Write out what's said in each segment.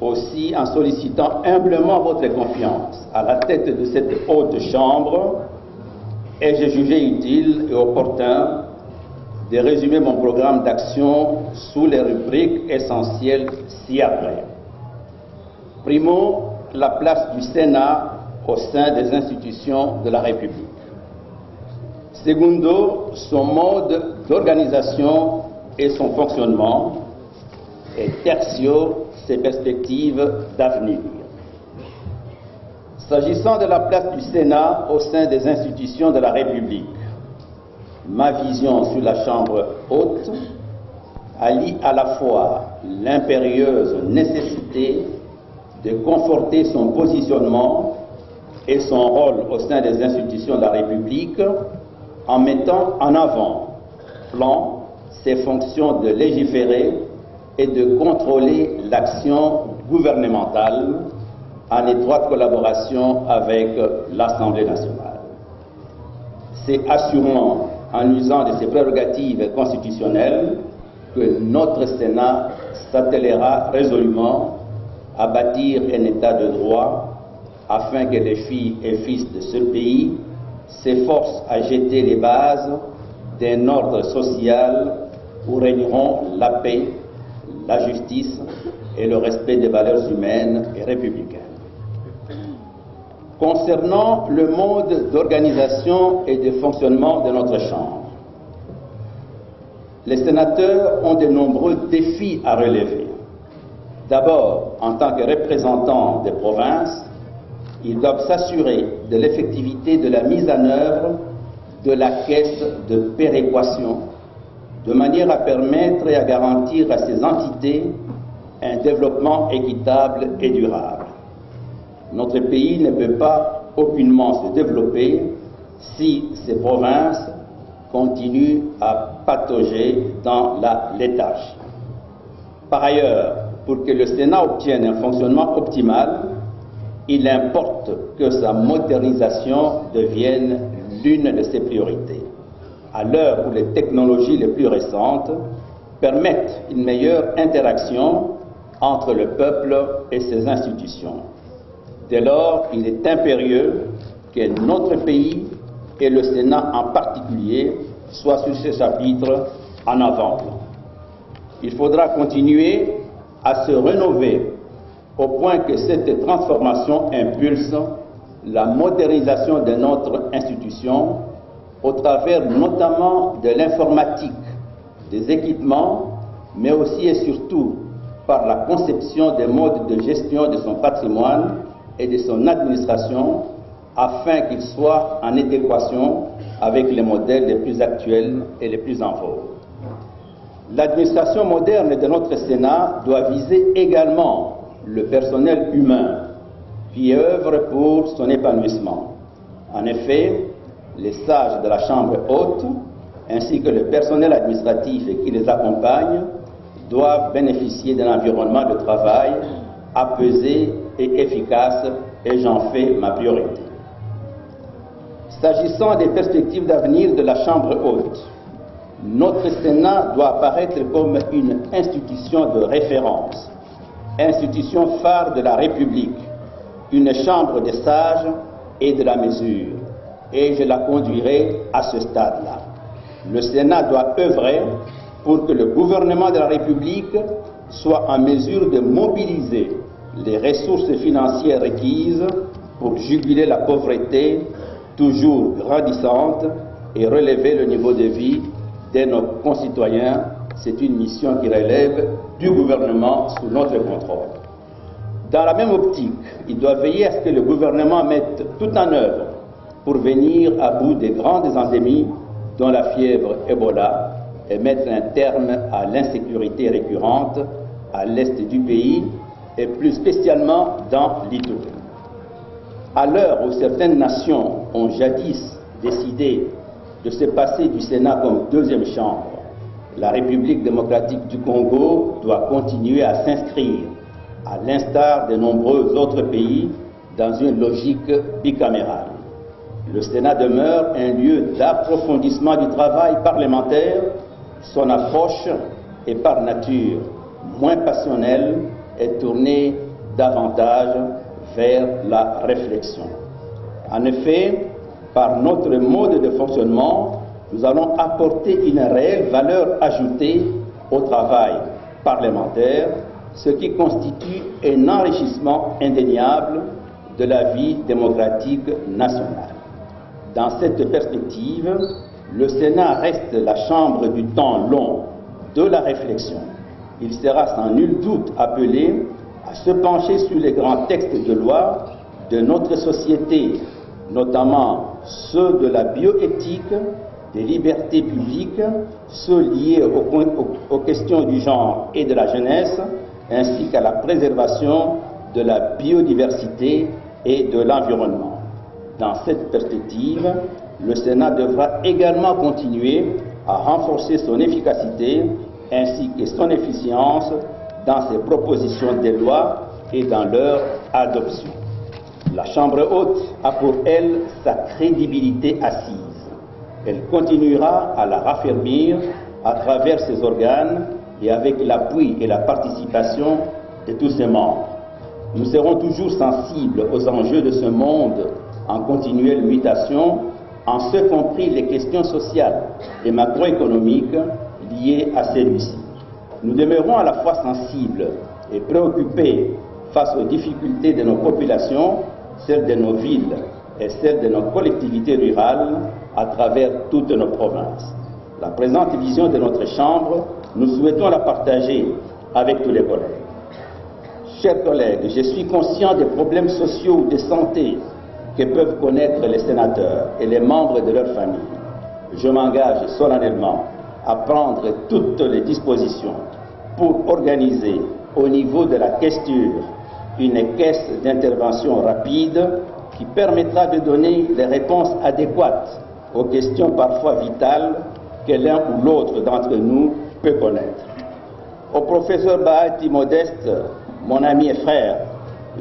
Aussi, en sollicitant humblement votre confiance à la tête de cette haute chambre, ai-je jugé utile et opportun de résumer mon programme d'action sous les rubriques essentielles ci-après. Primo, la place du Sénat au sein des institutions de la République. Secondo, son mode d'organisation et son fonctionnement. Et tertio, ses perspectives d'avenir. S'agissant de la place du Sénat au sein des institutions de la République, ma vision sur la Chambre haute allie à la fois l'impérieuse nécessité de conforter son positionnement et son rôle au sein des institutions de la République en mettant en avant-plan ses fonctions de légiférer et de contrôler l'action gouvernementale en étroite collaboration avec l'Assemblée nationale. C'est assurément en usant de ses prérogatives constitutionnelles que notre Sénat s'attellera résolument à bâtir un État de droit afin que les filles et fils de ce pays s'efforcent à jeter les bases d'un ordre social où régneront la paix, la justice et le respect des valeurs humaines et républicaines. Concernant le mode d'organisation et de fonctionnement de notre Chambre, les sénateurs ont de nombreux défis à relever. D'abord, en tant que représentants des provinces, ils doivent s'assurer de l'effectivité de la mise en œuvre de la caisse de péréquation, de manière à permettre et à garantir à ces entités un développement équitable et durable. Notre pays ne peut pas aucunement se développer si ces provinces continuent à patauger dans la léthargie. Par ailleurs, pour que le Sénat obtienne un fonctionnement optimal, il importe que sa modernisation devienne l'une de ses priorités. À l'heure où les technologies les plus récentes permettent une meilleure interaction entre le peuple et ses institutions. Dès lors, il est impérieux que notre pays et le Sénat en particulier soient sur ce chapitre en avant-plan. Il faudra continuer à se rénover au point que cette transformation impulse la modernisation de notre institution au travers notamment de l'informatique, des équipements, mais aussi et surtout par la conception des modes de gestion de son patrimoine et de son administration afin qu'il soit en adéquation avec les modèles les plus actuels et les plus en vogue. L'administration moderne de notre Sénat doit viser également le personnel humain qui œuvre pour son épanouissement. En effet, les sages de la Chambre haute, ainsi que le personnel administratif qui les accompagne, doivent bénéficier d'un environnement de travail apaisé et efficace, et j'en fais ma priorité. S'agissant des perspectives d'avenir de la Chambre haute, notre Sénat doit apparaître comme une institution de référence, institution phare de la République, une chambre des sages et de la mesure, et je la conduirai à ce stade-là. Le Sénat doit œuvrer pour que le gouvernement de la République soit en mesure de mobiliser les ressources financières requises pour juguler la pauvreté toujours grandissante et relever le niveau de vie de nos concitoyens. C'est une mission qui relève du gouvernement sous notre contrôle. Dans la même optique, il doit veiller à ce que le gouvernement mette tout en œuvre pour venir à bout des grandes endémies dont la fièvre Ebola et mettre un terme à l'insécurité récurrente à l'est du pays et plus spécialement dans l'Itourie. À l'heure où certaines nations ont jadis décidé de se passer du Sénat comme deuxième chambre, la République démocratique du Congo doit continuer à s'inscrire, à l'instar de nombreux autres pays, dans une logique bicamérale. Le Sénat demeure un lieu d'approfondissement du travail parlementaire. Son approche est par nature moins passionnelle et tournée davantage vers la réflexion. En effet, par notre mode de fonctionnement, nous allons apporter une réelle valeur ajoutée au travail parlementaire, ce qui constitue un enrichissement indéniable de la vie démocratique nationale. Dans cette perspective, le Sénat reste la chambre du temps long de la réflexion. Il sera sans nul doute appelé à se pencher sur les grands textes de loi de notre société, notamment ceux de la bioéthique, des libertés publiques, ceux liés aux questions du genre et de la jeunesse, ainsi qu'à la préservation de la biodiversité et de l'environnement. Dans cette perspective, le Sénat devra également continuer à renforcer son efficacité ainsi que son efficience dans ses propositions de loi et dans leur adoption. La Chambre haute a pour elle sa crédibilité assise. Elle continuera à la raffermir à travers ses organes et avec l'appui et la participation de tous ses membres. Nous serons toujours sensibles aux enjeux de ce monde en continuelle mutation, en ce compris les questions sociales et macroéconomiques liées à celui-ci. Nous demeurons à la fois sensibles et préoccupés face aux difficultés de nos populations, celles de nos villes et celles de nos collectivités rurales à travers toutes nos provinces. La présente vision de notre Chambre, nous souhaitons la partager avec tous les collègues. Chers collègues, je suis conscient des problèmes sociaux ou de santé que peuvent connaître les sénateurs et les membres de leur famille. Je m'engage solennellement à prendre toutes les dispositions pour organiser au niveau de la questure une caisse d'intervention rapide qui permettra de donner des réponses adéquates aux questions parfois vitales que l'un ou l'autre d'entre nous peut connaître. Au professeur Bahati Modeste, mon ami et frère,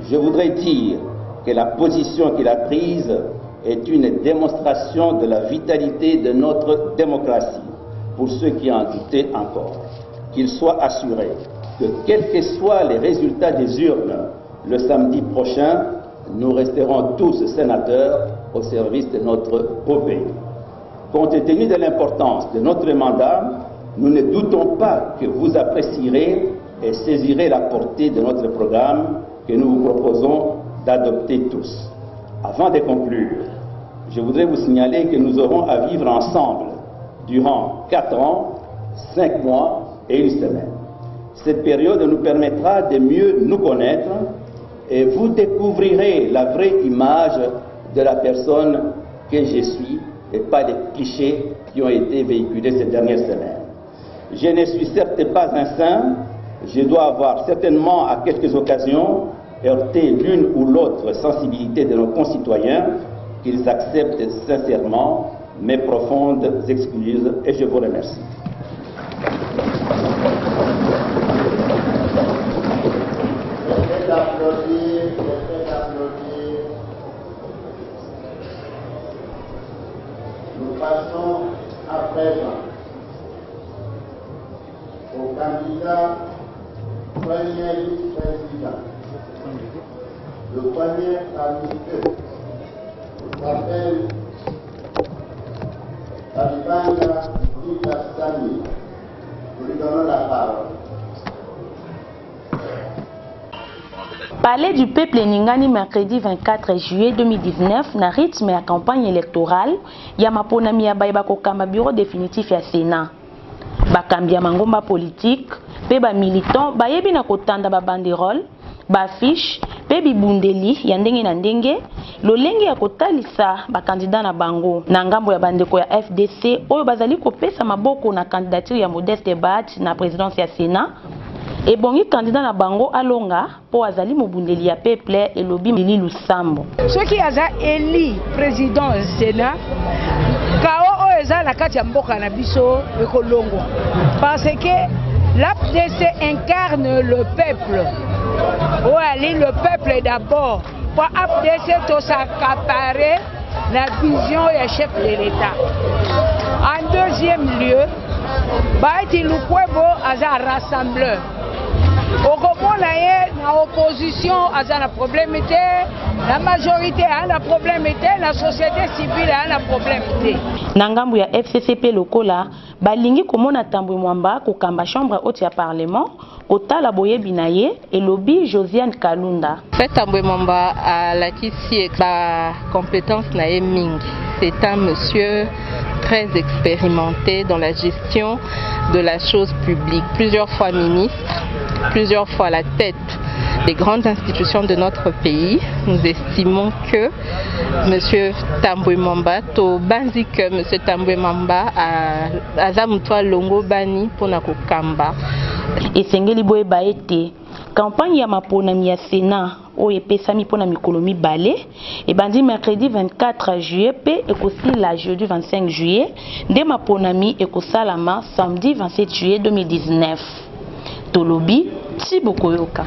je voudrais dire que la position qu'il a prise est une démonstration de la vitalité de notre démocratie. Pour ceux qui en doutaient encore, qu'il soit assuré que quels que soient les résultats des urnes le samedi prochain, nous resterons tous sénateurs au service de notre beau pays. Compte tenu de l'importance de notre mandat, nous ne doutons pas que vous apprécierez et saisirez la portée de notre programme que nous vous proposons d'adopter tous. Avant de conclure, je voudrais vous signaler que nous aurons à vivre ensemble durant 4 ans, 5 mois et 1 semaine. Cette période nous permettra de mieux nous connaître et vous découvrirez la vraie image de la personne que je suis et pas les clichés qui ont été véhiculés ces dernières semaines. Je ne suis certes pas un saint, je dois avoir certainement à quelques occasions heurté l'une ou l'autre sensibilité de nos concitoyens, qu'ils acceptent sincèrement mes profondes excuses et je vous remercie. Nous passons à présent au candidat premier vice-président. Le premier parmi eux s'appelle Kalibanda Sami. Nous lui donnons la parole. Palais du peuple Ningani mercredi 24 juillet 2019 na rythme ya campagne électorale ya maponami ya bayeba kokamba bureau définitif ya Sénat. Bakambi ya mangomba politique pe ba militant bayebi na kotanda ba banderole, ba affiche pe bibundeli ya ndenge na ndenge lolenge ya kotalisa ba candidat na bango na ngambo ya bandeko ya FDC oyo bazali kopesa maboko na candidature ya Modeste Bahati na présidence ya Sénat. Et bongi candidat na bango alonga po azali mobundeli ya peuple elobi Lili Lusambo. Ce qui a élu président Sénat kao oeza na kati ya mboka na biso ekolongwa parce que l'APDC incarne le peuple. Oali le peuple d'abord. Pour APDC to s'accaparer la vision du chef de l'État. En deuxième lieu, Bahati Lukwebo a un rassembleur. Au moment na ye na opposition aza na problème te, la majorité a na problème te, la société civile a na problème te. Na ngambu ya FCCP lokola balingi komona Tambwe Mwamba kokamba chambre haute ya parlement kotala boyebi na ye elobi Josiane Kalunda. Fait Tambwe Mwamba a lakisi ba compétence na ye mingi. C'est un monsieur très expérimenté dans la gestion de la chose publique. Plusieurs fois ministre, plusieurs fois à la tête des grandes institutions de notre pays. Nous estimons que M. Tambwe Mwamba, que M. Tambwe Mwamba a Zamutwa Longo Bani pour Nakokamba. Et Sengeli Boye Baete, campagne ya maponami ya Sénat, o epesami pona mikolo mibale, et bandi mercredi 24 juillet, pe ekosi la jeudi 25 juillet, de maponami ekosalama samedi 27 juillet 2019. Tolobi, Tibokoyoka.